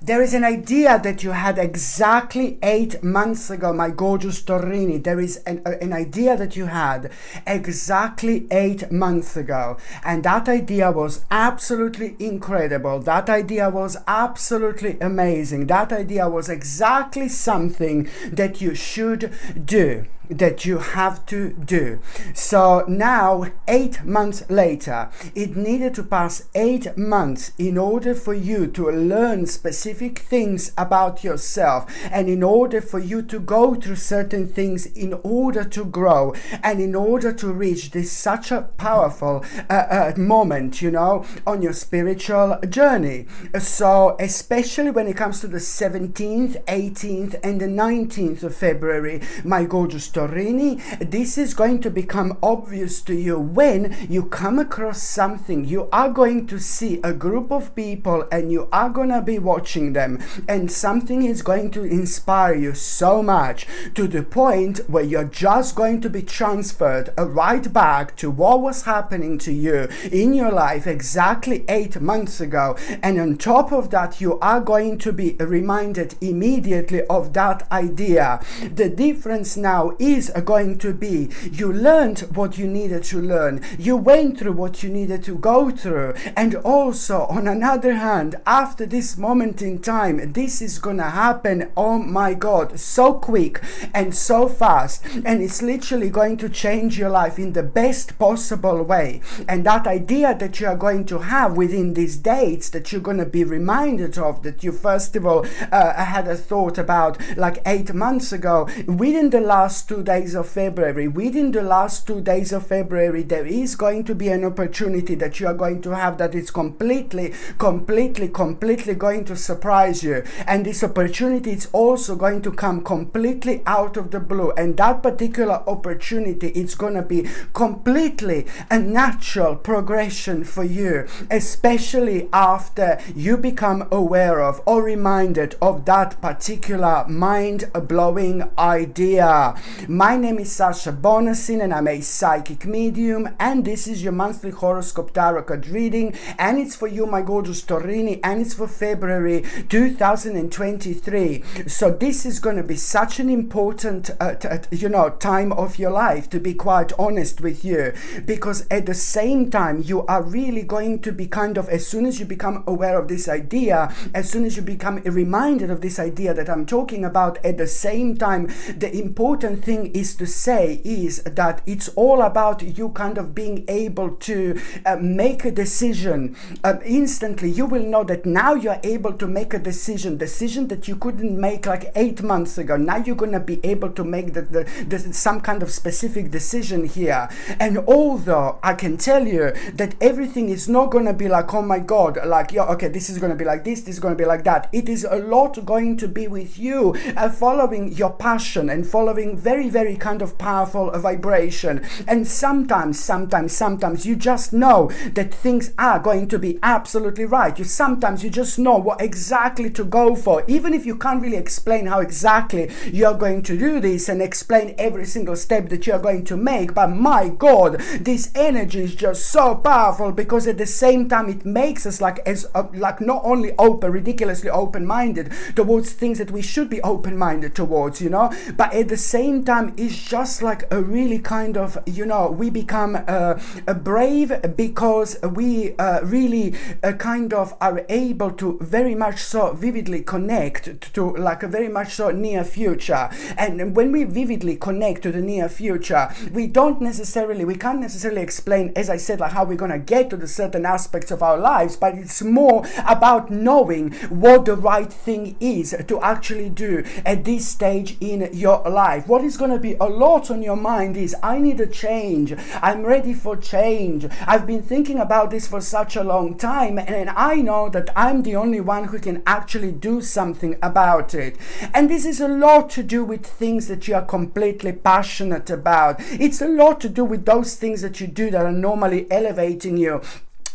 There is an idea that you had exactly 8 months ago, my gorgeous Torini. There is an idea that you had exactly 8 months ago. And that idea was absolutely incredible. That idea was absolutely amazing. That idea was exactly something that you should do, that you have to do. So now, 8 months later, it needed to pass 8 months in order for you to learn specific things about yourself, and in order for you to go through certain things in order to grow, and in order to reach this such a powerful moment, you know, on your spiritual journey. So especially when it comes to the 17th, 18th and the 19th of February, my gorgeous Torini, this is going to become obvious to you when you come across something. You are going to see a group of people and you are going to be watching them, and something is going to inspire you so much to the point where you're just going to be transferred right back to what was happening to you in your life exactly 8 months ago. And on top of that, you are going to be reminded immediately of that idea. The difference now is going to be you learned what you needed to learn, you went through what you needed to go through, and also on another hand, after this moment in time, this is gonna happen, oh my god, so quick and so fast, and it's literally going to change your life in the best possible way. And that idea that you are going to have within these dates, that you're going to be reminded of, that you first of all had a thought about like 8 months ago, within the last 2 days of February, there is going to be an opportunity that you are going to have that is completely going to surprise you. And this opportunity is also going to come completely out of the blue, and that particular opportunity is going to be completely a natural progression for you, especially after you become aware of or reminded of that particular mind-blowing idea. My name is Sasha Bonasin and I'm a psychic medium, and this is your monthly horoscope tarot card reading, and it's for you, my gorgeous Torini, and it's for February 2023. So this is going to be such an important time of your life, to be quite honest with you, because at the same time you are really going to be kind of, as soon as you become aware of this idea, as soon as you become reminded of this idea that I'm talking about, at the same time, the important thing is to say is that it's all about you kind of being able to make a decision instantly. You will know that now you're able to make a decision that you couldn't make like 8 months ago. Now you're going to be able to make some kind of specific decision here. And although I can tell you that everything is not going to be like, oh my god, like, yeah, okay, this is going to be like this is going to be like that. It is a lot going to be with you following your passion and following very, very kind of powerful vibration. And sometimes you just know that things are going to be absolutely right. Sometimes you just know what exactly to go for, even if you can't really explain how exactly you're going to do this and explain every single step that you're going to make. But my god, this energy is just so powerful, because at the same time it makes us like not only ridiculously open-minded towards things that we should be open-minded towards, you know, but at the same time it's just like a really kind of, you know, we become brave, because we really kind of are able to very much so vividly connect to like a very much so near future. And when we vividly connect to the near future, we can't necessarily explain, as I said, like how we're going to get to the certain aspects of our lives, but it's more about knowing what the right thing is to actually do at this stage in your life. What is going to be a lot on your mind is, I need a change, I'm ready for change, I've been thinking about this for such a long time, and I know that I'm the only one who can actually do something about it. And this is a lot to do with things that you are completely passionate about. It's a lot to do with those things that you do that are normally elevating you.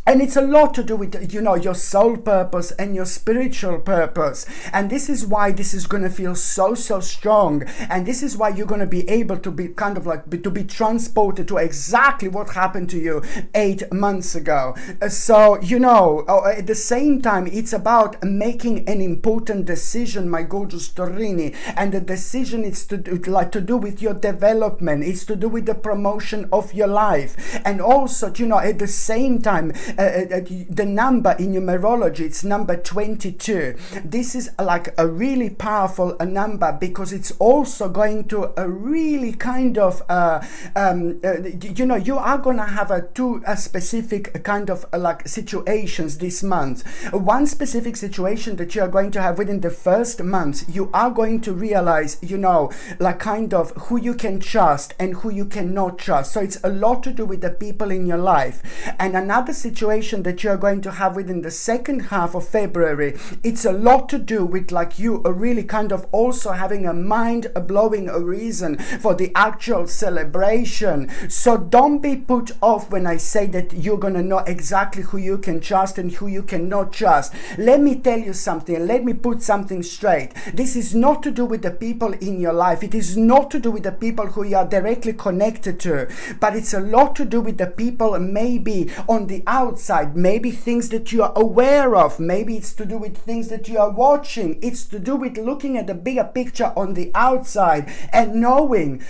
And it's a lot to do with, your soul purpose and your spiritual purpose. And this is why this is going to feel so strong. And this is why you're going to be able to be kind of like, to be transported to exactly what happened to you 8 months ago. So, at the same time, it's about making an important decision, my gorgeous Torini. And the decision is to do with your development. It's to do with the promotion of your life. And also, at the same time, the number in numerology, it's number 22. This is like a really powerful number, because it's also going to really kind of you are going to have two specific kind of like situations this month. One specific situation that you are going to have within the first month, you are going to realize, like kind of who you can trust and who you cannot trust. So it's a lot to do with the people in your life. And another situation that you are going to have within the second half of February, it's a lot to do with like you are really kind of also having a mind-blowing reason for the actual celebration. So don't be put off when I say that you're going to know exactly who you can trust and who you cannot trust. Let me tell you something. Let me put something straight. This is not to do with the people in your life. It is not to do with the people who you are directly connected to, but it's a lot to do with the people maybe on the outside, maybe things that you are aware of, maybe it's to do with things that you are watching. It's to do with looking at the bigger picture on the outside and knowing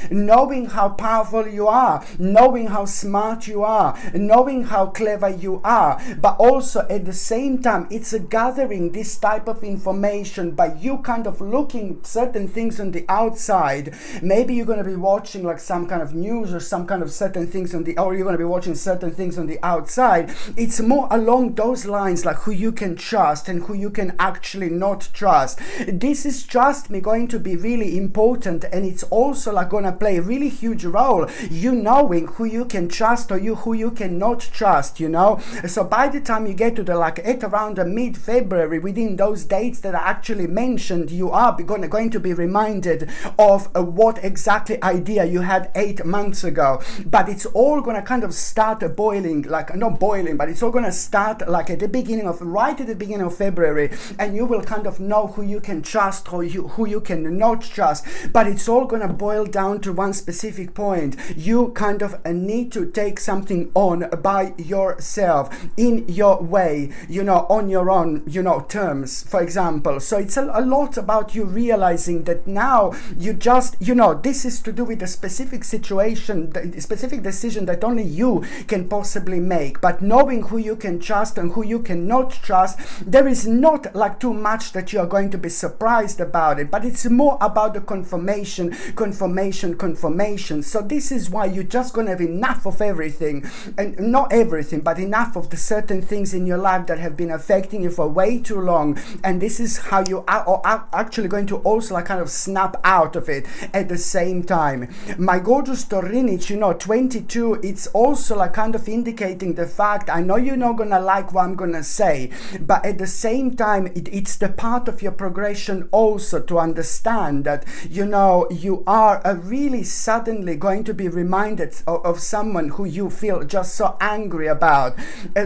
how powerful you are, knowing how smart you are, knowing how clever you are. But also at the same time, it's a gathering this type of information by you kind of looking certain things on the outside. Maybe you're going to be watching like some kind of news or some kind of certain things or you're going to be watching certain things on the outside. It's more along those lines, like who you can trust and who you can actually not trust. This is, trust me, going to be really important, and it's also like going to play a really huge role, knowing who you can trust or who you cannot trust, So by the time you get to at around the mid-February, within those dates that I actually mentioned, you are going to be reminded of what exactly idea you had 8 months ago. But it's all going to kind of start boiling, like not boiling, but it's all going to start like right at the beginning of February, and you will kind of know who you can trust or who you can not trust. But it's all going to boil down to one specific point. You kind of need to take something on by yourself, in your way, on your own, terms, for example. So it's a lot about you realizing that now you just, this is to do with a specific situation, the specific decision that only you can possibly make. But knowing who you can trust and who you cannot trust, there is not like too much that you are going to be surprised about it, but it's more about the confirmation. So this is why you're just going to have enough of everything, and not everything, but enough of the certain things in your life that have been affecting you for way too long. And this is how you are actually going to also like kind of snap out of it at the same time. My gorgeous Torinic, 22, it's also like kind of indicating the fact, I know you're not going to like what I'm going to say, but at the same time, it's the part of your progression also to understand that, you are really suddenly going to be reminded of someone who you feel just so angry about,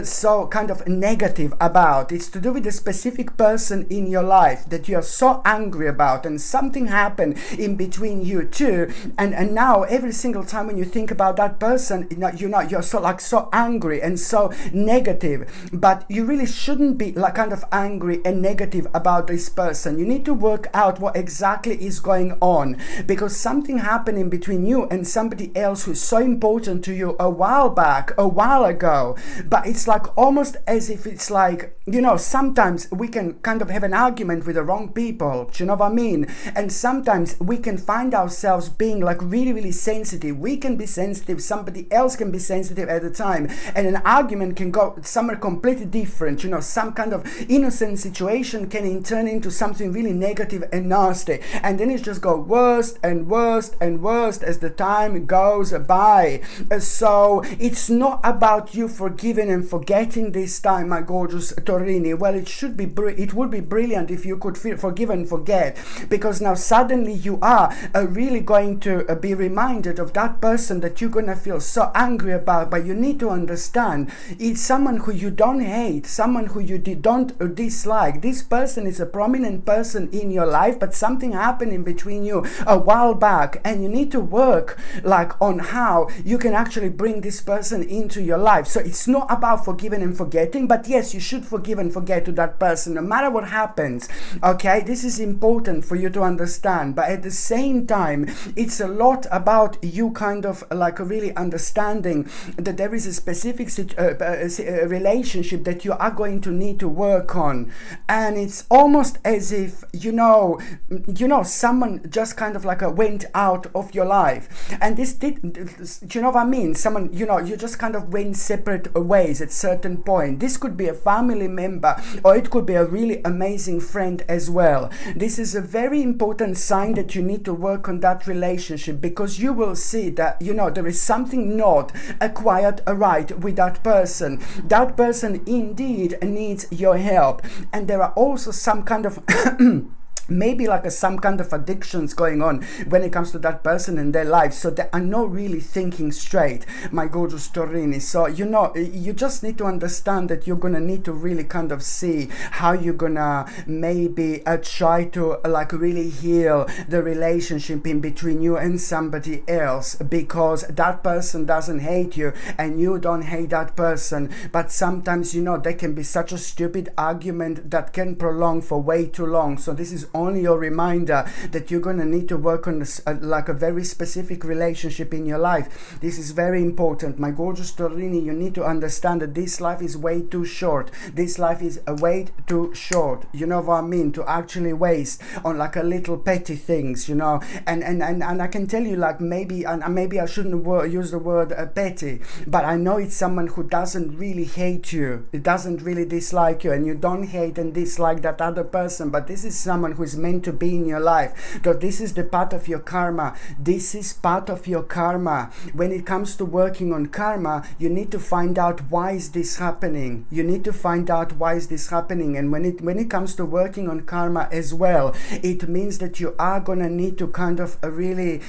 so kind of negative about. It's to do with a specific person in your life that you are so angry about, and something happened in between you two, and now every single time when you think about that person, you're so angry and so negative. But you really shouldn't be like kind of angry and negative about this person. You need to work out what exactly is going on, because something happened in between you and somebody else who's so important to you a while ago. But it's like almost as if it's like, sometimes we can kind of have an argument with the wrong people, do you know what I mean? And sometimes we can find ourselves being like really sensitive. We can be sensitive, somebody else can be sensitive at the time, and an argument can go somewhere completely different. Some kind of innocent situation can turn into something really negative and nasty, and then it just go worse and worse and worse as the time goes by. So it's not about you forgiving and forgetting this time, my gorgeous Torini. Well, it would be brilliant if you could forgive and forget, because now suddenly you are really going to be reminded of that person that you're going to feel so angry about. But you need to understand, It's someone who you don't hate, someone who you don't dislike. This person is a prominent person in your life, but something happened in between you a while back, and you need to work like on how you can actually bring this person into your life. So it's not about forgiving and forgetting, but yes, you should forgive and forget to that person no matter what happens. Okay, this is important for you to understand, but at the same time, it's a lot about you kind of like really understanding that there is a specific relationship that you are going to need to work on, and it's almost as if you know someone just kind of like went out of your life, and this did, you know what I mean, someone, you know, you just kind of went separate ways at certain point. This could be a family member, or it could be a really amazing friend as well. This is a very important sign that you need to work on that relationship, because you will see that, you know, there is something not quite right with that person. That person indeed needs your help, and there are also some kind of maybe like some kind of addictions going on when it comes to that person in their life, so they are not really thinking straight, my gorgeous Taurini. So you know, you just need to understand that you're gonna need to really kind of see how you're gonna maybe try to like really heal the relationship in between you and somebody else, because that person doesn't hate you and you don't hate that person, but sometimes, you know, there can be such a stupid argument that can prolong for way too long. So this is only your reminder that you're going to need to work on like a very specific relationship in your life. This is very important, my gorgeous Taurini. You need to understand that this life is way too short. This life is way too short, you know what I mean, to actually waste on like a little petty things, you know. And I can tell you, like, maybe I shouldn't use the word petty, but I know it's someone who doesn't really hate you, it doesn't really dislike you, and you don't hate and dislike that other person, but this is someone who is meant to be in your life. So this is the part of your karma. This is part of your karma. When it comes to working on karma, you need to find out why is this happening. You need to find out why is this happening. And when it comes to working on karma as well, it means that you are gonna need to kind of really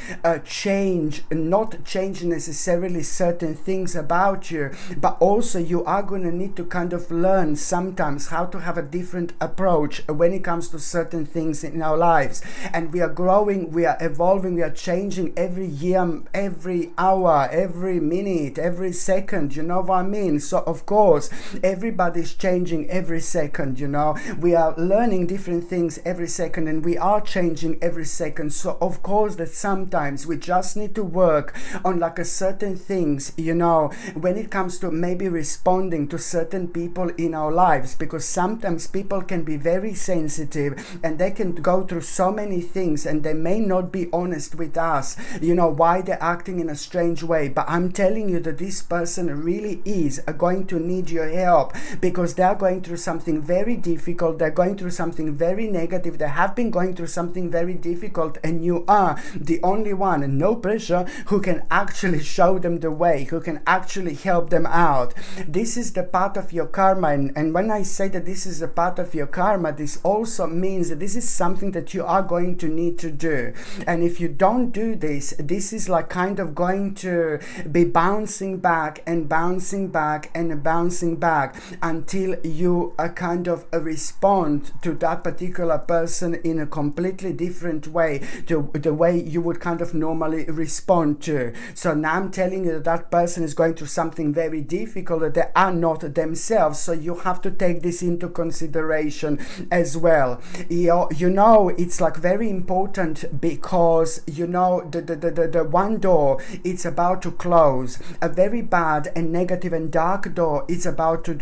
not change necessarily certain things about you, but also you are gonna need to kind of learn sometimes how to have a different approach when it comes to certain things in our lives. And we are growing, we are evolving, we are changing every year, every hour, every minute, every second, you know what I mean. So of course everybody's changing every second, you know, we are learning different things every second, and we are changing every second. So of course that sometimes we just need to work on like a certain things, you know, when it comes to maybe responding to certain people in our lives, because sometimes people can be very sensitive and they can go through so many things and they may not be honest with us, you know, why they're acting in a strange way. But I'm telling you that this person really is going to need your help, because they're going through something very difficult, they're going through something very negative, they have been going through something very difficult, and you are the only one, and no pressure, who can actually show them the way, who can actually help them out. This is the part of your karma, and when I say that this is a part of your karma, this also means that this is something that you are going to need to do. And if you don't do this, this is like kind of going to be bouncing back and bouncing back and bouncing back until you kind of respond to that particular person in a completely different way to the way you would kind of normally respond to. So now I'm telling you that that person is going through something very difficult, that they are not themselves, so you have to take this into consideration as well. You know, it's like very important, because you know the one door it's about to close, a very bad and negative and dark door is about to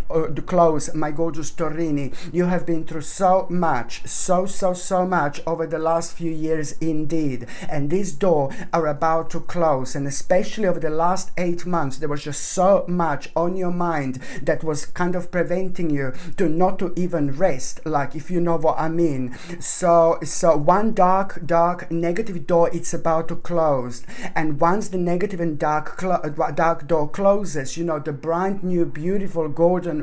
close, my gorgeous Taurini. You have been through so much, so much over the last few years indeed, and this door are about to close. And especially over the last 8 months, there was just so much on your mind that was kind of preventing you to not to even rest, like, if you know what I mean. So one dark negative door, it's about to close, and once the negative and dark door closes, you know, the brand new beautiful golden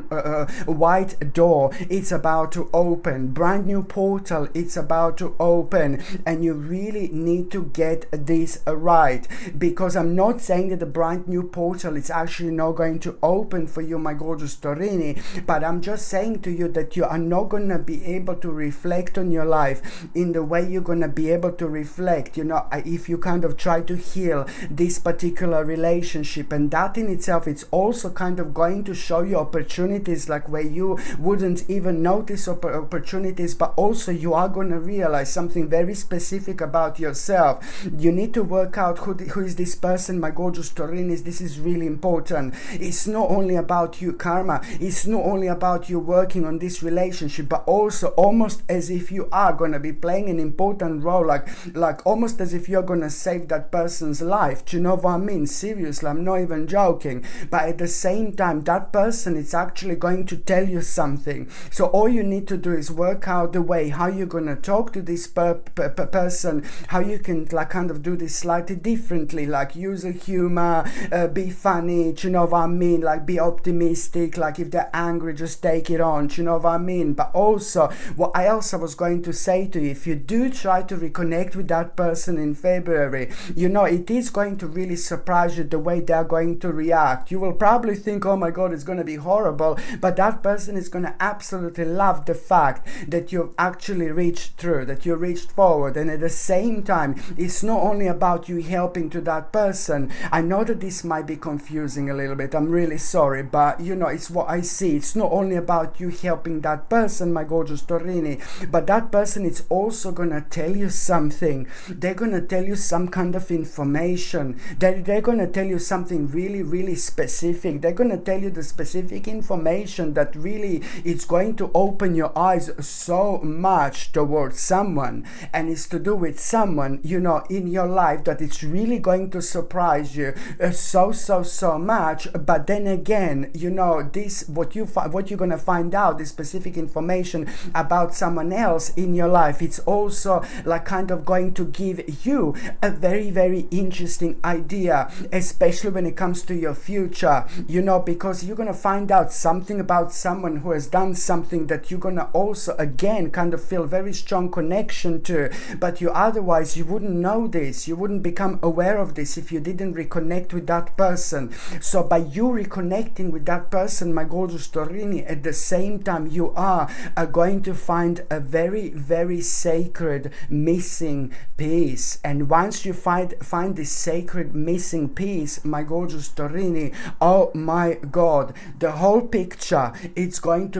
white door, it's about to open. Brand new portal, it's about to open, and you really need to get this right, because I'm not saying that the brand new portal is actually not going to open for you, my gorgeous Torini, but I'm just saying to you that you are not going to be able to reflect on your life in the way you're going to be able to reflect, you know, if you kind of try to heal this particular relationship. And that in itself, it's also kind of going to show you opportunities like where you wouldn't even notice opportunities, but also you are going to realize something very specific about yourself. You need to work out who is this person, my gorgeous Taurinis. This is really important. It's not only about you, karma. It's not only about you working on this relationship, but also almost as if you are going to be playing an important role, like almost as if you're going to save that person's life. Do you know what I mean? Seriously, I'm not even joking. But at the same time, that person is actually going to tell you something. So all you need to do is work out the way how you're going to talk to this person, how you can like kind of do this slightly differently, like use a humor, be funny, do you know what I mean? Like be optimistic, like if they're angry, just take it on, do you know what I mean? But also, what else I was going to say to you, if you do try to reconnect with that person in February, you know, it is going to really surprise you the way they're going to react. You will probably think, oh my God, it's going to be horrible, but that person is going to absolutely love the fact that you've actually reached through, that you reached forward. And at the same time, it's not only about you helping to that person. I know that this might be confusing a little bit, I'm really sorry, but you know, it's what I see. It's not only about you helping that person, my gorgeous Torini, but that person is also going to tell you something. They're going to tell you some kind of information. They're going to tell you something really, really specific. They're going to tell you the specific information that really it's going to open your eyes so much towards someone, and it's to do with someone, you know, in your life, that it's really going to surprise you so much. But then again, you know, this what you're going to find out, this specific information about someone else in your life, it's also like kind of going to give you a very, very interesting idea, especially when it comes to your future, you know, because you're going to find out something about someone who has done something that you're going to also again kind of feel very strong connection to, but otherwise you wouldn't know this, you wouldn't become aware of this if you didn't reconnect with that person. So by you reconnecting with that person, my gorgeous Torini, at the same time you are going to find a very, very sacred missing piece. And once you find this sacred missing piece, my gorgeous Torini, oh my God, the whole picture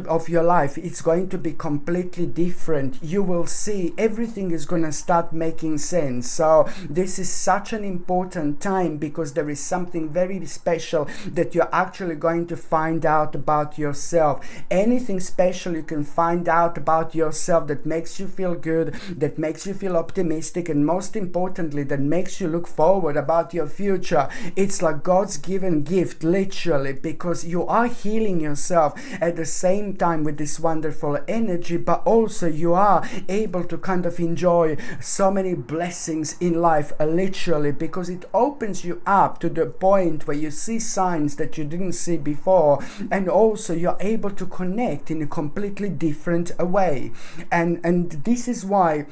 of your life, it's going to be completely different. You will see everything is going to start making sense. So this is such an important time, because there is something very special that you're actually going to find out about yourself. Anything special you can find out about yourself that makes you feel good, that makes you feel optimistic, and most importantly, that makes you look forward about your future. It's like God's given gift, literally, because you are healing yourself at the same time with this wonderful energy, but also you are able to kind of enjoy so many blessings in life, literally, because it opens you up to the point where you see signs that you didn't see before, and also you're able to connect in a completely different way. And this is why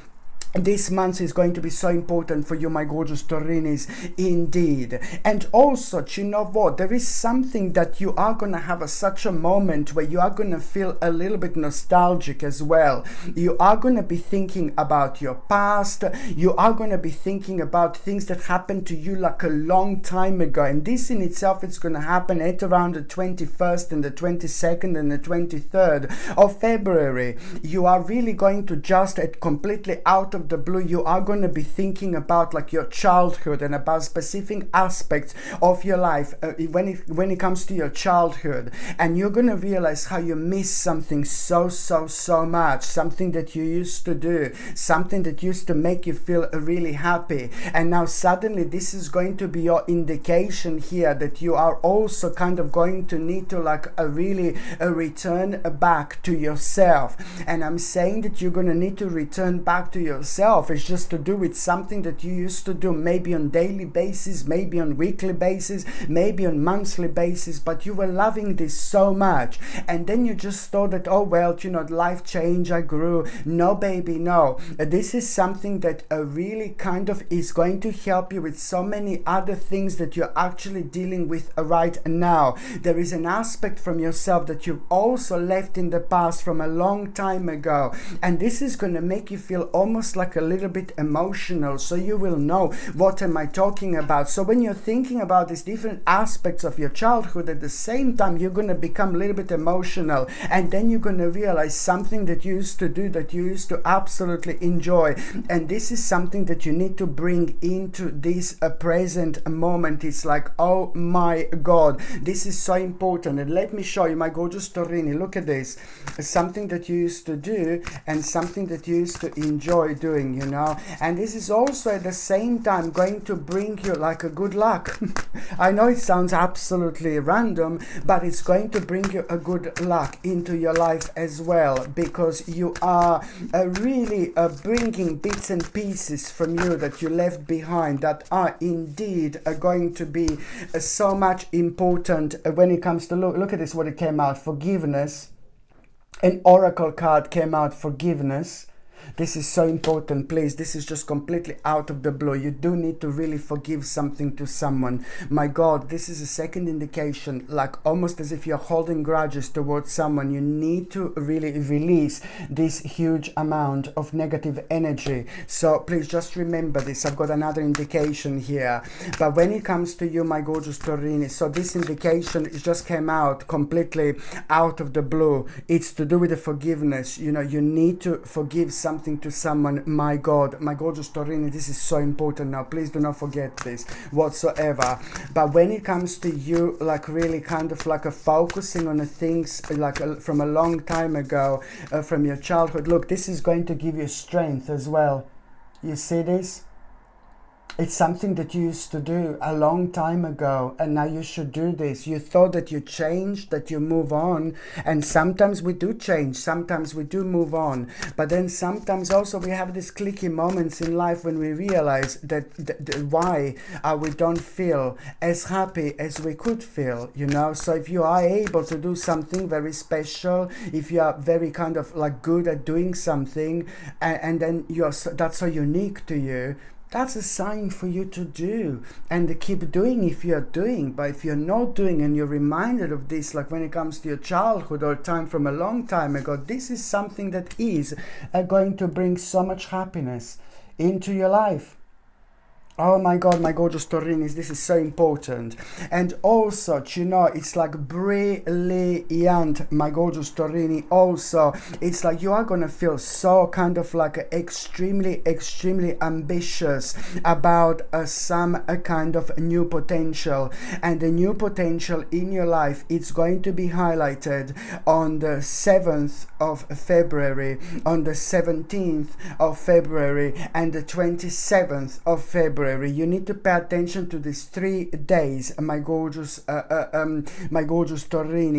this month is going to be so important for you, my gorgeous Taurinis, indeed. And also, you know what? There is something that you are going to have such a moment where you are going to feel a little bit nostalgic as well. You are going to be thinking about your past. You are going to be thinking about things that happened to you like a long time ago. And this in itself is going to happen at around the 21st and the 22nd and the 23rd of February. You are really going to just completely out of of the blue, you are going to be thinking about like your childhood and about specific aspects of your life when it comes to your childhood, and you're going to realize how you miss something so much, something that you used to do, something that used to make you feel really happy. And now suddenly this is going to be your indication here that you are also kind of going to need to like really return back to yourself. And I'm saying that you're going to need to return back to yourself. It's just to do with something that you used to do, maybe on daily basis, maybe on weekly basis, maybe on monthly basis, but you were loving this so much, and then you just thought that, oh well, you know, life changed, I grew. No baby, no. This is something that really kind of is going to help you with so many other things that you're actually dealing with right now. There is an aspect from yourself that you've also left in the past from a long time ago, and this is going to make you feel almost like a little bit emotional, so you will know what am I talking about. So when you're thinking about these different aspects of your childhood, at the same time you're going to become a little bit emotional, and then you're going to realize something that you used to do, that you used to absolutely enjoy, and this is something that you need to bring into this present moment. It's like, oh my God, this is so important. And let me show you, my gorgeous Torini, look at this. Something that you used to do and something that you used to enjoy doing, you know, and this is also at the same time going to bring you like a good luck. I know it sounds absolutely random, but it's going to bring you a good luck into your life as well, because you are really bringing bits and pieces from you that you left behind that are indeed going to be so much important when it comes to look at this, what it came out, forgiveness. An oracle card came out, forgiveness. This is so important, please. This is just completely out of the blue. You do need to really forgive something to someone. My God, this is a second indication, like almost as if you're holding grudges towards someone. You need to really release this huge amount of negative energy. So please just remember this. I've got another indication here. But when it comes to you, my gorgeous Torini, so this indication it just came out completely out of the blue. It's to do with the forgiveness. You know, you need to forgive something to someone. My God, my gorgeous Torini, this is so important now. Please do not forget this whatsoever. But when it comes to you, like really kind of like focusing on the things like from a long time ago, from your childhood, look, this is going to give you strength as well. You see this? It's something that you used to do a long time ago, and now you should do this. You thought that you changed, that you move on, and sometimes we do change, sometimes we do move on, but then sometimes also we have these clicky moments in life when we realize that why we don't feel as happy as we could feel, you know. So if you are able to do something very special, if you are very kind of like good at doing something, and then that's so unique to you, that's a sign for you to do and to keep doing if you're doing. But if you're not doing and you're reminded of this, like when it comes to your childhood or time from a long time ago, this is something that is going to bring so much happiness into your life. Oh my God, my gorgeous Taurinis, this is so important. And also, you know, it's like brilliant, my gorgeous Taurini. Also, it's like you are going to feel so kind of like extremely ambitious about some kind of new potential. And the new potential in your life, it's going to be highlighted on the 7th of February, on the 17th of February, and the 27th of February. You need to pay attention to these 3 days, my gorgeous Taurini,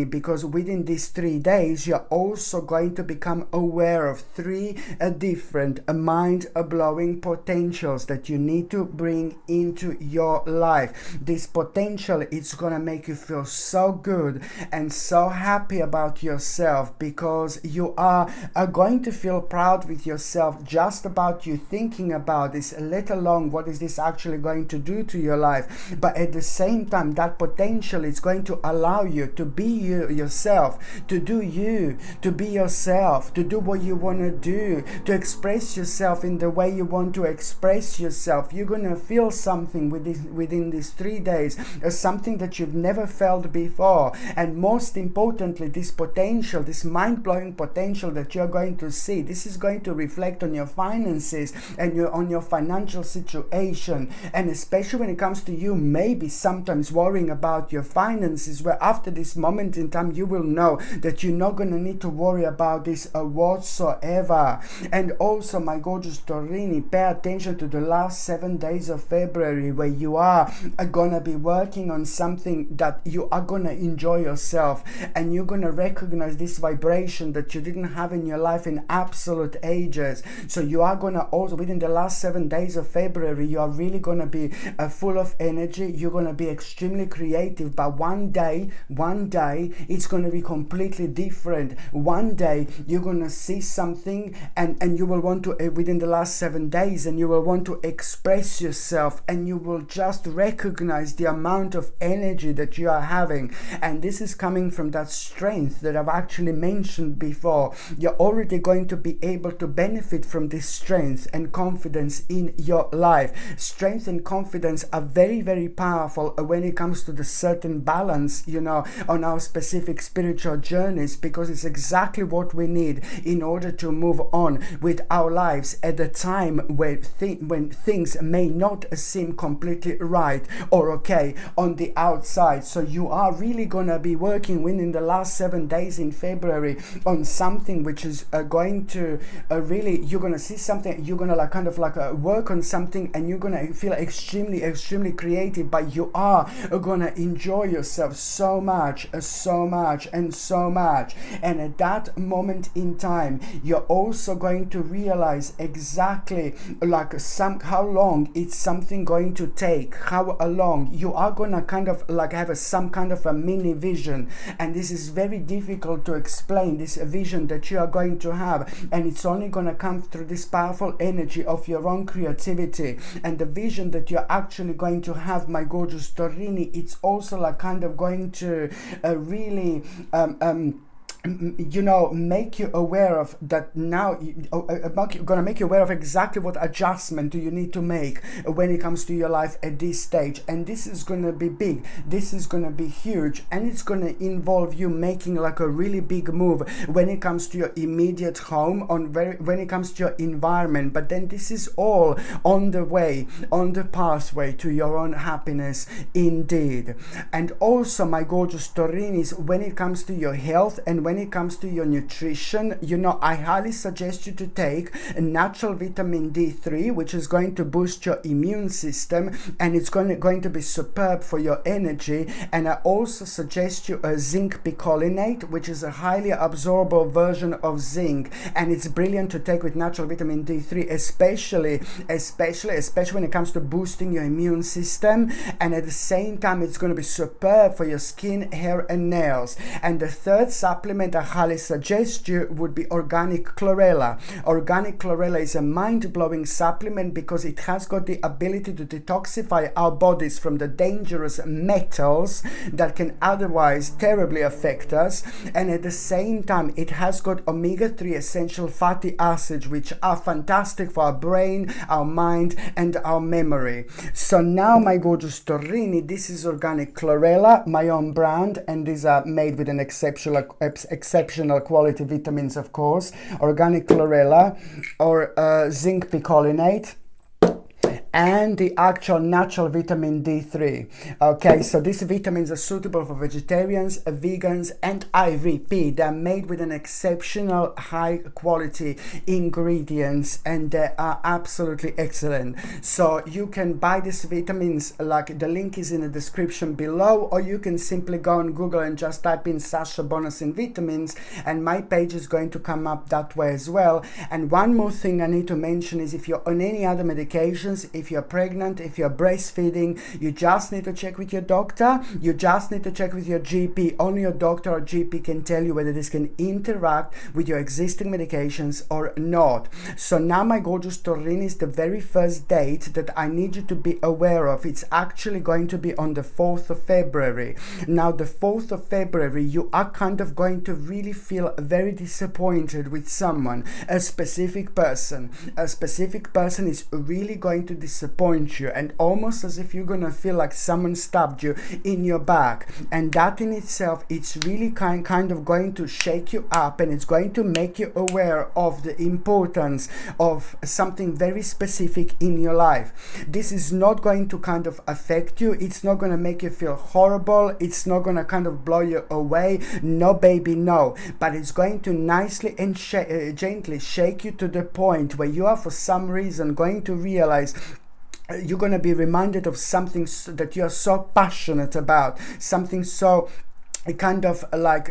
because within these 3 days you're also going to become aware of 3 different mind-blowing potentials that you need to bring into your life. This potential is gonna make you feel so good and so happy about yourself, because you are going to feel proud with yourself just about you thinking about this, let alone what is this actually going to do to your life. But at the same time, that potential is going to allow you to be yourself, to do you, to be yourself, to do what you want to do, to express yourself in the way you want to express yourself. You're going to feel something within these 3 days, something that you've never felt before. And most importantly, this potential, this mind-blowing potential that you're going to see, this is going to reflect on your finances and on your financial situation. And especially when it comes to you maybe sometimes worrying about your finances, where after this moment in time you will know that you're not going to need to worry about this whatsoever. And also, my gorgeous Taurini, pay attention to the last 7 days of February, where you are going to be working on something that you are going to enjoy yourself, and you're going to recognize this vibration that you didn't have in your life in absolute ages. So you are going to also, within the last 7 days of February, you are really going to be full of energy. You're going to be extremely creative, but one day it's going to be completely different. One day you're going to see something and you will want to, within the last 7 days, and you will want to express yourself, and you will just recognize the amount of energy that you are having. And this is coming from that strength that I've actually mentioned before. You're already going to be able to benefit from this strength and confidence in your life. Strength and confidence are very, very powerful when it comes to the certain balance, on our specific spiritual journeys, because it's exactly what we need in order to move on with our lives at a time when things may not seem completely right or okay on the outside. So you are really going to be working within the last 7 days in February on something which is going to really, you're going to see something, you're going to work on something, and you're going to feel extremely creative, but you are going to enjoy yourself so much. And at that moment in time, you're also going to realize exactly how long it's something going to take, how long you are going to have some kind of a mini vision. And this is very difficult to explain, this vision that you are going to have, and it's only going to come through this powerful energy of your own creativity. And the vision that you're actually going to have, my gorgeous Taurini, it's also going to really make you aware of that. Now gonna make you aware of exactly what adjustment do you need to make when it comes to your life at this stage. And this is gonna be big, this is gonna be huge, and it's gonna involve you making a really big move when it comes to your immediate home, when it comes to your environment. But then this is all on the way, on the pathway to your own happiness indeed. And also, my gorgeous Taurinis, when it comes to your health and when it comes to your nutrition, I highly suggest you to take a natural vitamin D3, which is going to boost your immune system, and it's going to be superb for your energy. And I also suggest you a zinc picolinate, which is a highly absorbable version of zinc, and it's brilliant to take with natural vitamin D3, especially when it comes to boosting your immune system. And at the same time, it's going to be superb for your skin, hair, and nails. And the third supplement I highly suggest you would be organic chlorella. Organic chlorella is a mind-blowing supplement because it has got the ability to detoxify our bodies from the dangerous metals that can otherwise terribly affect us. And at the same time, it has got omega-3 essential fatty acids, which are fantastic for our brain, our mind, and our memory. So now, my gorgeous Taurini, this is organic chlorella, my own brand, and these are made with an exceptional quality vitamins, of course. Organic chlorella or zinc picolinate, and the actual natural vitamin D3. Okay, so these vitamins are suitable for vegetarians, vegans, and I repeat, they're made with an exceptional high quality ingredients, and they are absolutely excellent. So you can buy these vitamins, the link is in the description below, or you can simply go on Google and just type in Sasha Bonasin vitamins, and my page is going to come up that way as well. And one more thing I need to mention is, if you're on any other medications, if you're pregnant, if you're breastfeeding, you just need to check with your doctor. You just need to check with your GP. Only your doctor or GP can tell you whether this can interact with your existing medications or not. So now, my gorgeous Taurine, is the very first date that I need you to be aware of. It's actually going to be on the 4th of February. Now, the 4th of February, you are kind of going to really feel very disappointed with someone, a specific person. A specific person is really going to disappoint you, and almost as if you're going to feel like someone stabbed you in your back. And that in itself, it's really kind of going to shake you up, and it's going to make you aware of the importance of something very specific in your life. This is not going to kind of affect you. It's not going to make you feel horrible. It's not going to kind of blow you away. No, baby, no. But it's going to nicely and gently shake you to the point where you are, for some reason, going to realize you're going to be reminded of something that you're so passionate about, something so kind of like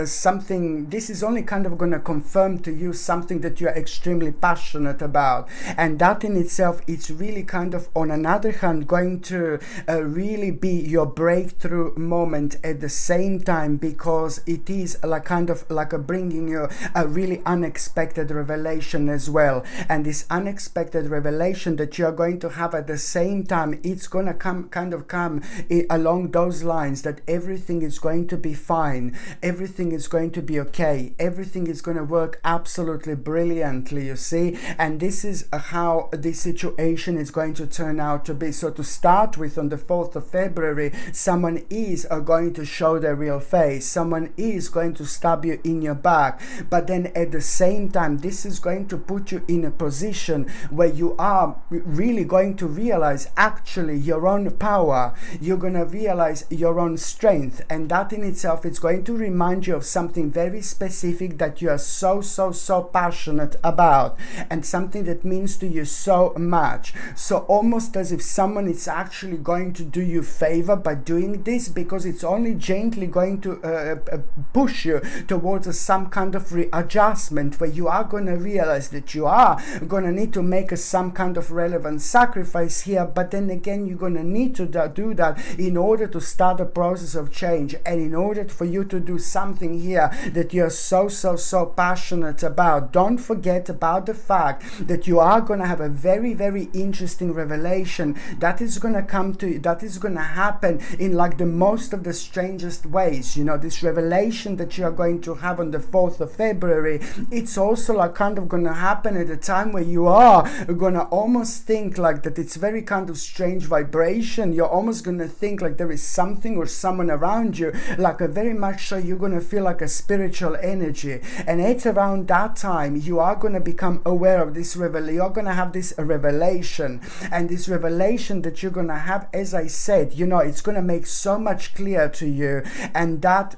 something. This is only kind of going to confirm to you something that you're extremely passionate about, and that in itself, it's really kind of, on another hand, going to really be your breakthrough moment at the same time, because it is like kind of like bringing you a really unexpected revelation as well. And this unexpected revelation that you're going to have at the same time, it's going to come along those lines, that everything is going to be fine, everything is going to be okay, everything is going to work absolutely brilliantly, you see. And this is how this situation is going to turn out to be. So to start with, on the 4th of February, someone is going to show their real face, someone is going to stab you in your back, but then at the same time, this is going to put you in a position where you are really going to realize actually your own power. You're going to realize your own strength, and that in itself, it's going to remind you of something very specific that you are so passionate about, and something that means to you so much. So almost as if someone is actually going to do you favor by doing this, because it's only gently going to push you towards some kind of readjustment, where you are going to realize that you are going to need to make some kind of relevant sacrifice here, but then again, you're going to need to do that in order to start a process of change, and in order for you to do something here that you're so passionate about. Don't forget about the fact that you are going to have a very interesting revelation that is going to come to you, that is going to happen in like the most of the strangest ways. You know, this revelation that you are going to have on the 4th of February, it's also like kind of going to happen at a time where you are going to almost think like that it's very kind of strange vibration. You're almost going to think like there is something or someone around you, like a very much so you're going to feel like a spiritual energy. And it's around that time you are going to become aware of this you're going to have this revelation, and this revelation that you're going to have, as I said, you know, it's going to make so much clear to you, and that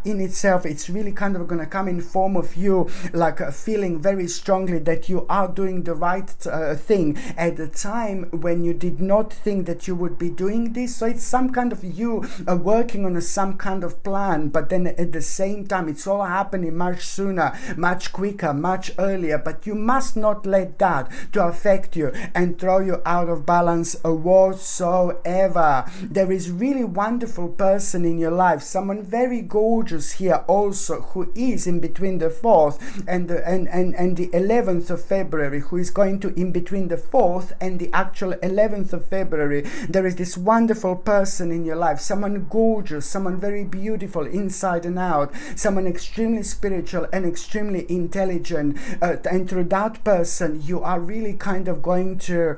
in itself, it's really kind of going to come in form of you like feeling very strongly that you are doing the right thing at the time when you did not think that you would be doing this. So it's some kind of you working on some kind of plan, but then at the same time, it's all happening much sooner, much quicker, much earlier. But you must not let that to affect you and throw you out of balance whatsoever. There is really wonderful person in your life, someone very gorgeous here also, who is in between the 4th and the 11th of February, who is going to in between the 4th and the actual 11th of February. There is this wonderful person in your life, someone gorgeous, someone very beautiful inside and out, someone extremely spiritual and extremely intelligent, and through that person you are really kind of going to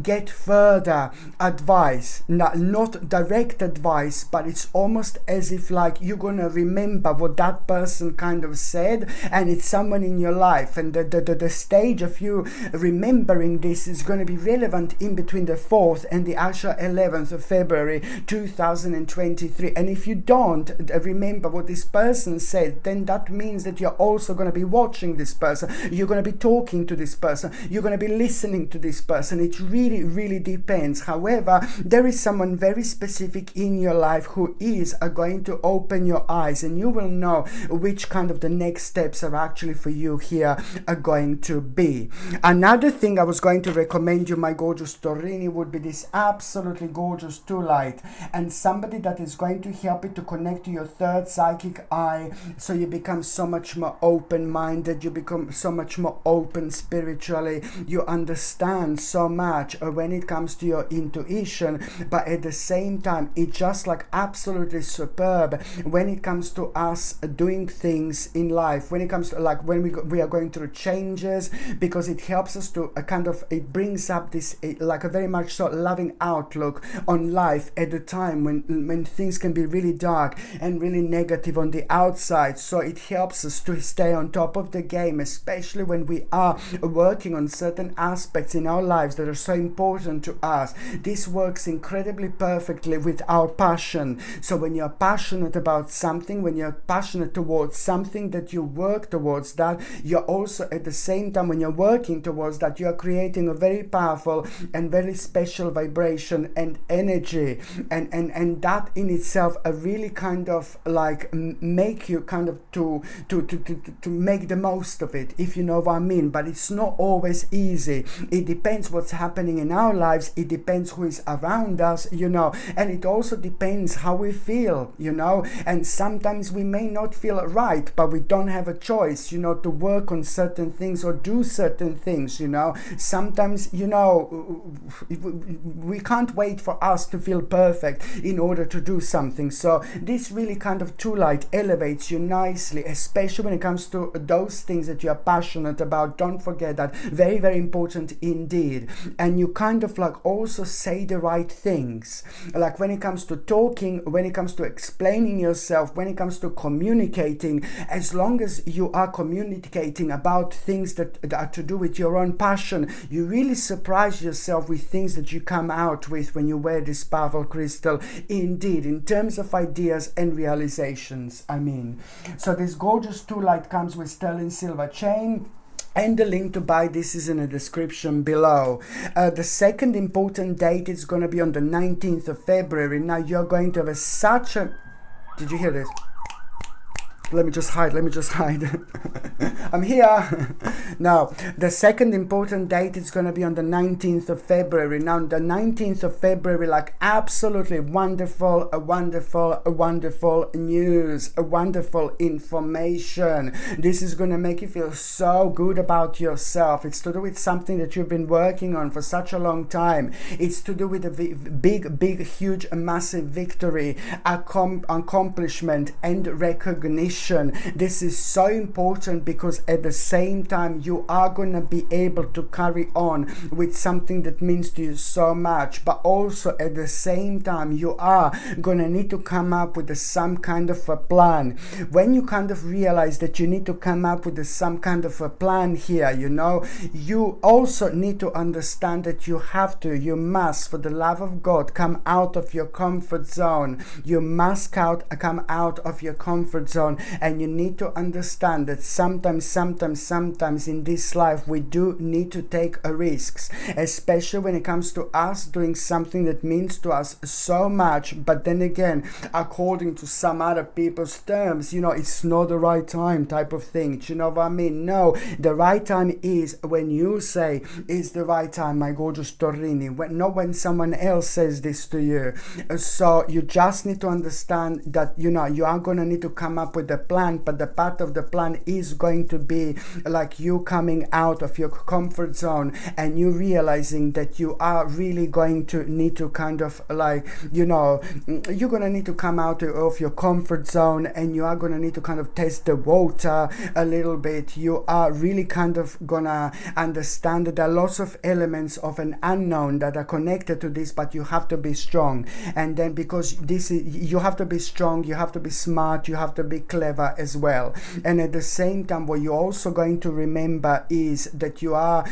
get further advice, not direct advice, but it's almost as if like you're going to remember what that person kind of said, and it's someone in your life, and the stage of you remembering this is going to be relevant in between the 4th and the actual 11th of February 2023. And if you don't don't remember what this person said, then that means that you're also going to be watching this person, you're going to be talking to this person, you're going to be listening to this person. It really, really depends. However, there is someone very specific in your life who is going to open your eyes, and you will know which kind of the next steps are actually for you here are going to be. Another thing I was going to recommend you, my gorgeous Taurini, would be this absolutely gorgeous 2 light, and somebody that is going to help you to connect to your third psychic eye, so you become so much more open-minded, you become so much more open spiritually, you understand so much when it comes to your intuition, but at the same time it's just like absolutely superb when it comes to us doing things in life, when it comes to like when we are going through changes, because it helps us to it brings up this like a very much so loving outlook on life at the time when things can be really dark and really negative on the outside. So it helps us to stay on top of the game, especially when we are working on certain aspects in our lives that are so important to us. This works incredibly perfectly with our passion. So when you're passionate about something, when you're passionate towards something, that you work towards that, you're also at the same time, when you're working towards that, you're creating a very powerful and very special vibration and energy, and that in itself really kind of like make you kind of to make the most of it, if you know what I mean. But it's not always easy. It depends what's happening in our lives, it depends who is around us, you know, and it also depends how we feel, you know, and sometimes we may not feel right, but we don't have a choice, you know, to work on certain things or do certain things, you know. Sometimes, you know, we can't wait for us to feel perfect in order to do something. So this really kind of 2 light elevates you nicely, especially when it comes to those things that you are passionate about. Don't forget that. Very, very important indeed. And you kind of like also say the right things, like when it comes to talking, when it comes to explaining yourself, when it comes to communicating, as long as you are communicating about things that are to do with your own passion, you really surprise yourself with things that you come out with when you wear this powerful crystal, indeed, in terms of ideas and realizations, I mean. So this gorgeous 2 light comes with sterling silver chain, and the link to buy this is in the description below. The second important date is going to be on the 19th of February. Now you're going to have such a... Did you hear this? Let me just hide. I'm here. Now, the second important date is going to be on the 19th of February. Now, the 19th of February, like absolutely wonderful news, a wonderful information. This is going to make you feel so good about yourself. It's to do with something that you've been working on for such a long time. It's to do with a big, huge, massive victory, accomplishment, and recognition. This is so important because at the same time you are going to be able to carry on with something that means to you so much, but also at the same time you are going to need to come up with some kind of a plan. When you kind of realize that you need to come up with some kind of a plan here, you know, you also need to understand that you must, for the love of God, come out of your comfort zone. You must come out of your comfort zone. And you need to understand that sometimes in this life we do need to take risks, especially when it comes to us doing something that means to us so much, but then again, according to some other people's terms, you know, it's not the right time type of thing. Do you know what I mean? No, the right time is when you say is the right time, my gorgeous Taurini, not when someone else says this to you. So you just need to understand that, you know, you are going to need to come up with a plan, but the part of the plan is going to be like you coming out of your comfort zone and you realizing that you are really going to need to kind of like, you know, you're going to need to come out of your comfort zone and you are going to need to kind of test the water a little bit. You are really kind of gonna understand that there are lots of elements of an unknown that are connected to this, but you have to be strong. And then because this is, you have to be strong, you have to be smart, you have to be clever, clever as well. And at the same time, what you're also going to remember is that you are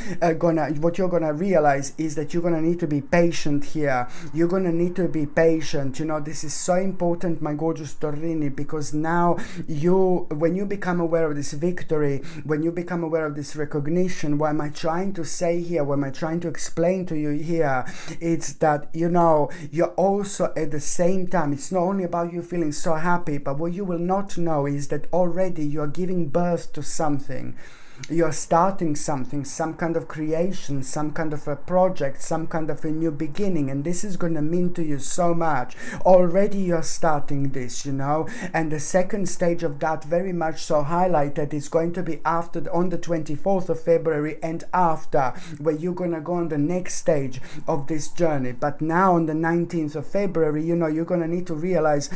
what you're gonna realize is that you're gonna need to be patient here. You're gonna need to be patient. You know, this is so important, my gorgeous Taurini, because now when you become aware of this victory, when you become aware of this recognition, what am I trying to say here, what am I trying to explain to you here, it's that, you know, you're also at the same time, it's not only about you feeling so happy, but what you will not know is that already you are giving birth to something. You're starting something, some kind of creation, some kind of a project, some kind of a new beginning, and this is going to mean to you so much. Already you're starting this, you know, and the second stage of that, very much so highlighted, is going to be on the 24th of February and after, where you're going to go on the next stage of this journey. But now on the 19th of February, you know, you're going to need to realize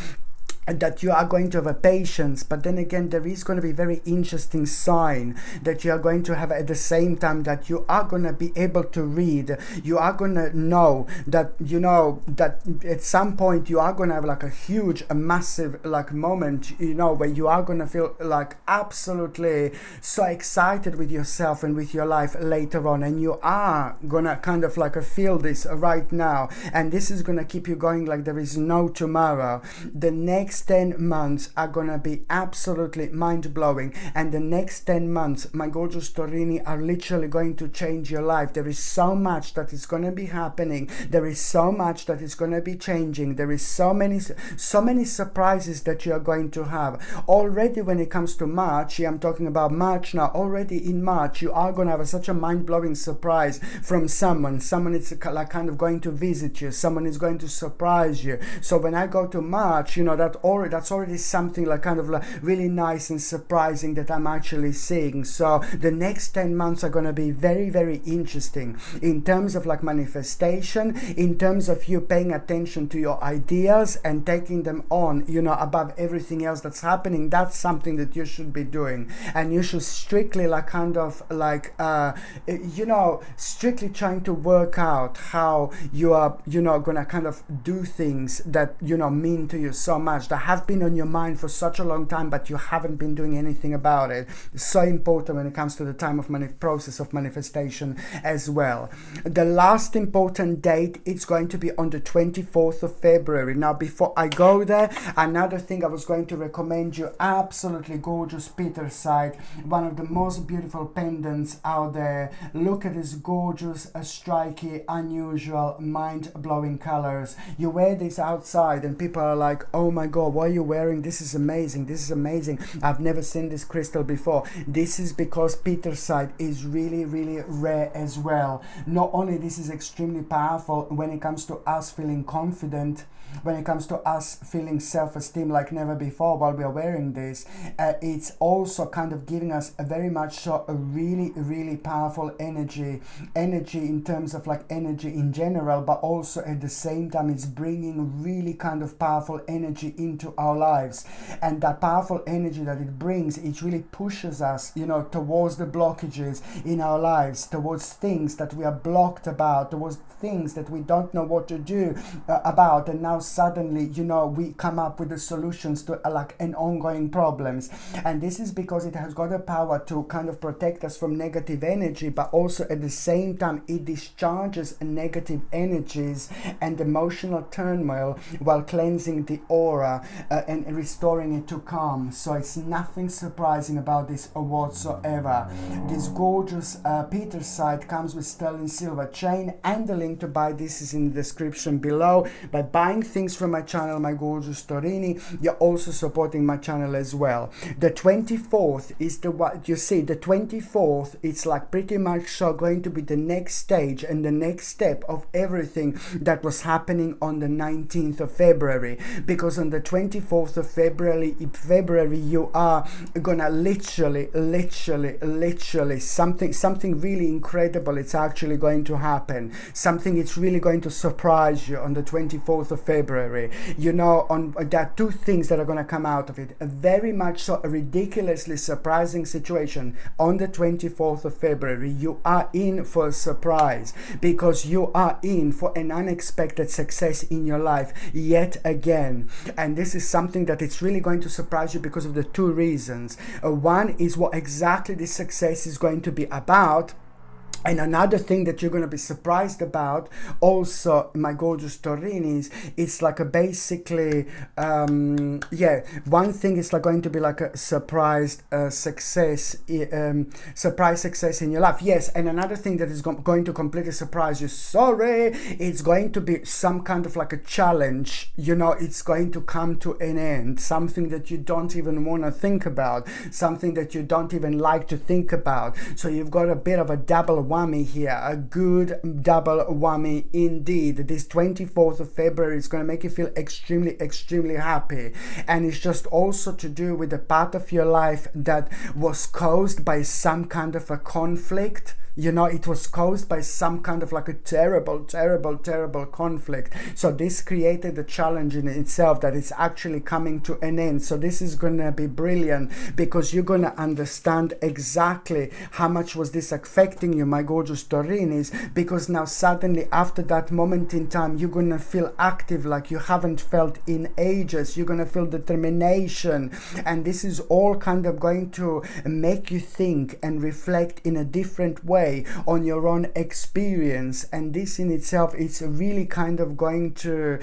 that you are going to have a patience, but then again there is going to be very interesting sign that you are going to have at the same time, that you are going to be able to read. You are going to know that, you know, that at some point you are going to have like a huge, a massive like moment, you know, where you are going to feel like absolutely so excited with yourself and with your life later on, and you are going to kind of like feel this right now, and this is going to keep you going like there is no tomorrow. The next 10 months are gonna be absolutely mind-blowing, and the next 10 months, my gorgeous Taurini, are literally going to change your life. There is so much that is gonna be happening. There is so much that is gonna be changing. There is so many surprises that you are going to have. Already when it comes to March, I'm talking about March now, already in March, you are gonna have such a mind-blowing surprise from someone. Someone is like kind of going to visit you. Someone is going to surprise you. So when I go to March, you know, that's already something like kind of like really nice and surprising that I'm actually seeing. So the next 10 months are going to be very, very interesting in terms of like manifestation, in terms of you paying attention to your ideas and taking them on, you know, above everything else that's happening. That's something that you should be doing, and you should strictly like kind of like you know, strictly trying to work out how you are, you know, gonna kind of do things that, you know, mean to you so much, that have been on your mind for such a long time, but you haven't been doing anything about it. It's so important when it comes to the time of process of manifestation as well. The last important date, it's going to be on the 24th of February. Now, before I go there, another thing I was going to recommend you, absolutely gorgeous Petersite, one of the most beautiful pendants out there. Look at this gorgeous, striky, unusual, mind-blowing colors. You wear this outside and people are like, oh my god, what are you wearing? This is amazing. This is amazing. I've never seen this crystal before. This is because Petersite is really, really rare as well. Not only this is extremely powerful when it comes to us feeling confident, when it comes to us feeling self-esteem like never before while we are wearing this, it's also kind of giving us a very much so a really, really powerful energy in terms of like energy in general, but also at the same time it's bringing really kind of powerful energy into our lives. And that powerful energy that it brings, it really pushes us, you know, towards the blockages in our lives, towards things that we are blocked about, towards things that we don't know what to do about, and now suddenly, you know, we come up with the solutions to like an ongoing problems. And this is because it has got the power to kind of protect us from negative energy, but also at the same time it discharges negative energies and emotional turmoil while cleansing the aura and restoring it to calm. So it's nothing surprising about this whatsoever. This gorgeous Petersite comes with sterling silver chain, and the link to buy this is in the description below. By buying things from my channel, my gorgeous Taurini, you're also supporting my channel as well. The 24th is the what you see, the 24th, it's like pretty much so going to be the next stage and the next step of everything that was happening on the 19th of February, because on the 24th of February you are gonna literally something really incredible, it's actually going to happen. Something it's really going to surprise you on the 24th of February. You know, there are two things that are going to come out of it. A very much so a ridiculously surprising situation on the 24th of February. You are in for a surprise, because you are in for an unexpected success in your life yet again. And this is something that it's really going to surprise you because of the two reasons. One is what exactly this success is going to be about. And another thing that you're going to be surprised about also, my gorgeous Taurinis, it's like a basically, one thing is like going to be like a surprise success in your life. Yes, and another thing that is going to completely surprise you, it's going to be some kind of like a challenge. You know, it's going to come to an end. Something that you don't even want to think about. Something that you don't even like to think about. So you've got a bit of a double whammy here, a good double whammy indeed. This 24th of February is going to make you feel extremely happy, and it's just also to do with the part of your life that was caused by some kind of a conflict. You know, it was caused by some kind of like a terrible conflict. So this created a challenge in itself that is actually coming to an end. So this is going to be brilliant because you're going to understand exactly how much was this affecting you, my gorgeous Taurinis, because now suddenly after that moment in time, you're going to feel active like you haven't felt in ages. You're going to feel determination. And this is all kind of going to make you think and reflect in a different way on your own experience, and this in itself is really kind of going to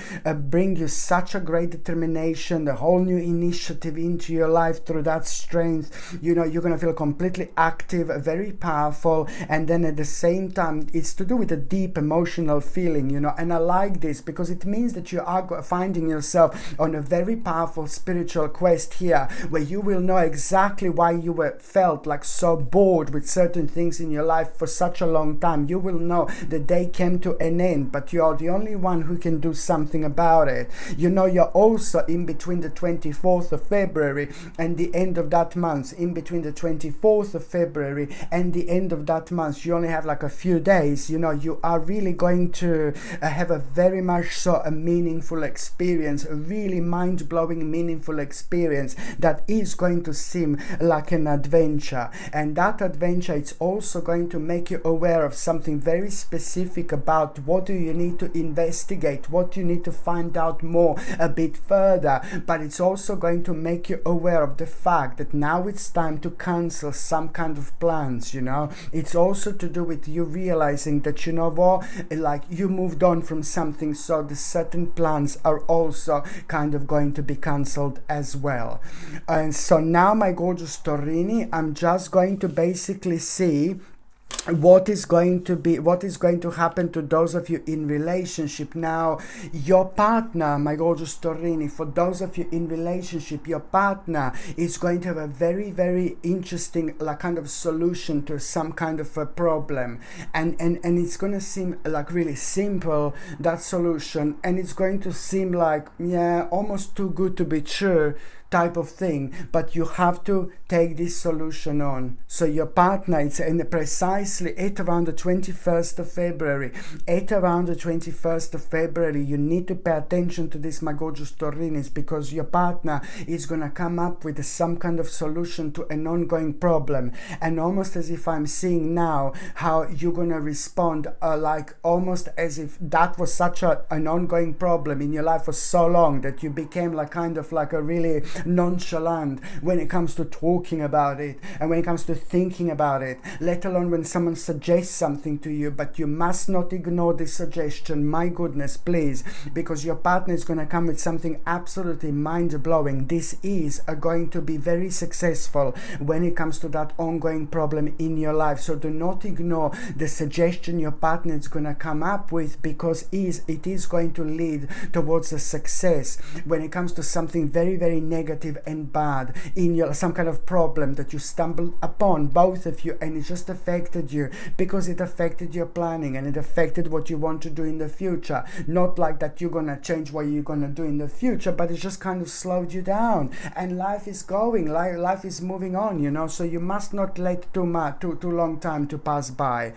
bring you such a great determination, a whole new initiative into your life through that strength. You know, you're going to feel completely active, very powerful, and then at the same time it's to do with a deep emotional feeling, you know. And I like this because it means that you are finding yourself on a very powerful spiritual quest here, where you will know exactly why you were felt like so bored with certain things in your life for such a long time. You will know the day came to an end, but you are the only one who can do something about it. You know, you're also in between the 24th of February and the end of that month. In between the 24th of February and the end of that month, you only have like a few days. You know, you are really going to have a very much so a meaningful experience, a really mind-blowing meaningful experience that is going to seem like an adventure. And that adventure, it's also going to make you aware of something very specific about what do you need to investigate, what you need to find out more a bit further. But it's also going to make you aware of the fact that now it's time to cancel some kind of plans. You know, it's also to do with you realizing that, you know what, like you moved on from something, so the certain plans are also kind of going to be cancelled as well. And so now, my gorgeous Taurini, I'm just going to basically see what is going to happen to those of you in relationship. Now, your partner, my gorgeous Taurini, for those of you in relationship, your partner is going to have a very interesting like kind of solution to some kind of a problem, and it's going to seem like really simple, that solution, and it's going to seem like, yeah, almost too good to be true type of thing, but you have to take this solution on. So your partner, it's in precisely at around the 21st of February. At around the 21st of February, you need to pay attention to this, my gorgeous Taurinis, because your partner is going to come up with some kind of solution to an ongoing problem. And almost as if I'm seeing now how you're going to respond, like almost as if that was such an ongoing problem in your life for so long that you became like kind of like a really nonchalant when it comes to talking about it and when it comes to thinking about it, let alone when someone suggests something to you. But you must not ignore this suggestion, my goodness, please, because your partner is going to come with something absolutely mind-blowing. This is going to be very successful when it comes to that ongoing problem in your life. So do not ignore the suggestion your partner is going to come up with, because it is going to lead towards a success when it comes to something very negative and bad in your some kind of problem that you stumbled upon, both of you, and it just affected you because it affected your planning and it affected what you want to do in the future. Not like that you're gonna change what you're gonna do in the future, but it just kind of slowed you down, and life is going, life is moving on, you know. So you must not let too long time to pass by.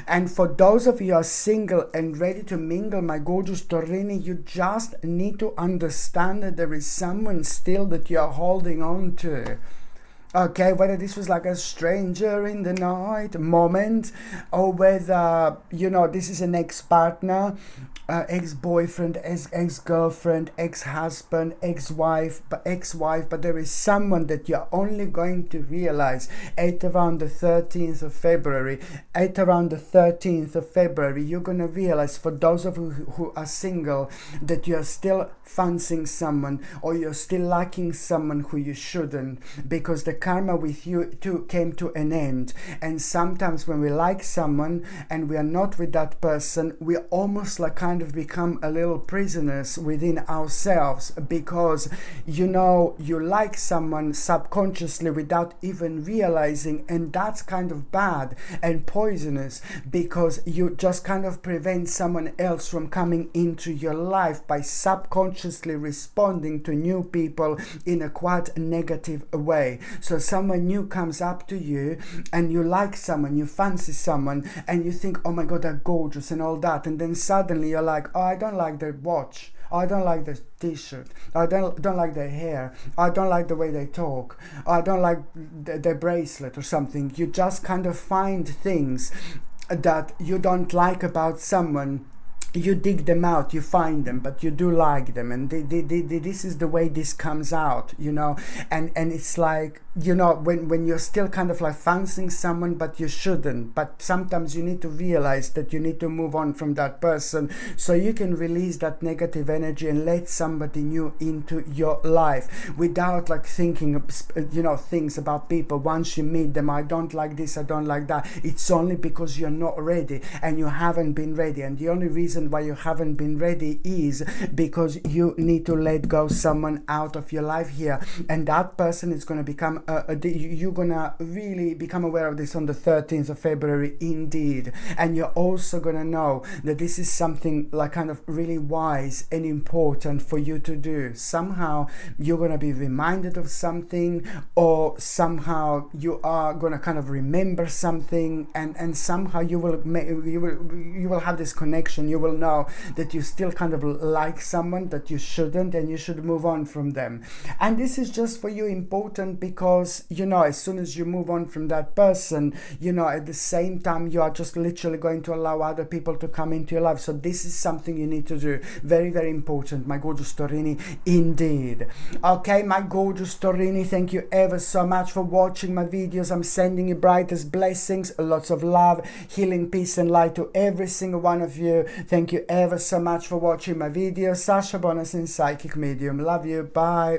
And for those of you who are single and ready to mingle, my gorgeous Taurini, you just need to understand that there is someone still that you're holding on to. Okay, whether this was like a stranger in the night moment, or whether, you know, this is an ex-partner, ex-boyfriend, ex-girlfriend, ex-husband, ex-wife, but there is someone that you're only going to realize at around the 13th of February. At around the 13th of February, you're going to realize, for those of you who are single, that you're still fancying someone, or you're still liking someone who you shouldn't, because the karma with you too came to an end. And sometimes when we like someone and we are not with that person, we almost like kind of become a little prisoners within ourselves, because you know you like someone subconsciously without even realizing, and that's kind of bad and poisonous, because you just kind of prevent someone else from coming into your life by subconsciously responding to new people in a quite negative way. So someone new comes up to you and you like someone, you fancy someone, and you think, oh my god, they're gorgeous and all that, and then suddenly you're like, oh, I don't like their watch, I don't like their t-shirt, I don't like their hair, I don't like the way they talk, I don't like their bracelet or something. You just kind of find things that you don't like about someone. You dig them out, you find them, but you do like them, and this is the way this comes out, you know. And it's like, you know, when you're still kind of like fancying someone, but you shouldn't. But sometimes you need to realize that you need to move on from that person, so you can release that negative energy and let somebody new into your life without like thinking of, you know, things about people. Once you meet them, I don't like this, I don't like that. It's only because you're not ready and you haven't been ready, and the only reason why you haven't been ready is because you need to let go someone out of your life here, and that person is going to become you're gonna really become aware of this on the 13th of February indeed. And you're also gonna know that this is something like kind of really wise and important for you to do. Somehow you're gonna be reminded of something, or somehow you are gonna kind of remember something, and somehow you will have this connection. You will know that you still kind of like someone that you shouldn't, and you should move on from them. And this is just for you important, because you know, as soon as you move on from that person, you know, at the same time you are just literally going to allow other people to come into your life. So this is something you need to do. Very, very important, my gorgeous Taurini, indeed. Okay, my gorgeous Taurini, thank you ever so much for watching my videos. I'm sending you brightest blessings, lots of love, healing, peace and light to every single one of you. Thank you ever so much for watching my videos. Sasha Bonasin, Psychic Medium. Love you. Bye.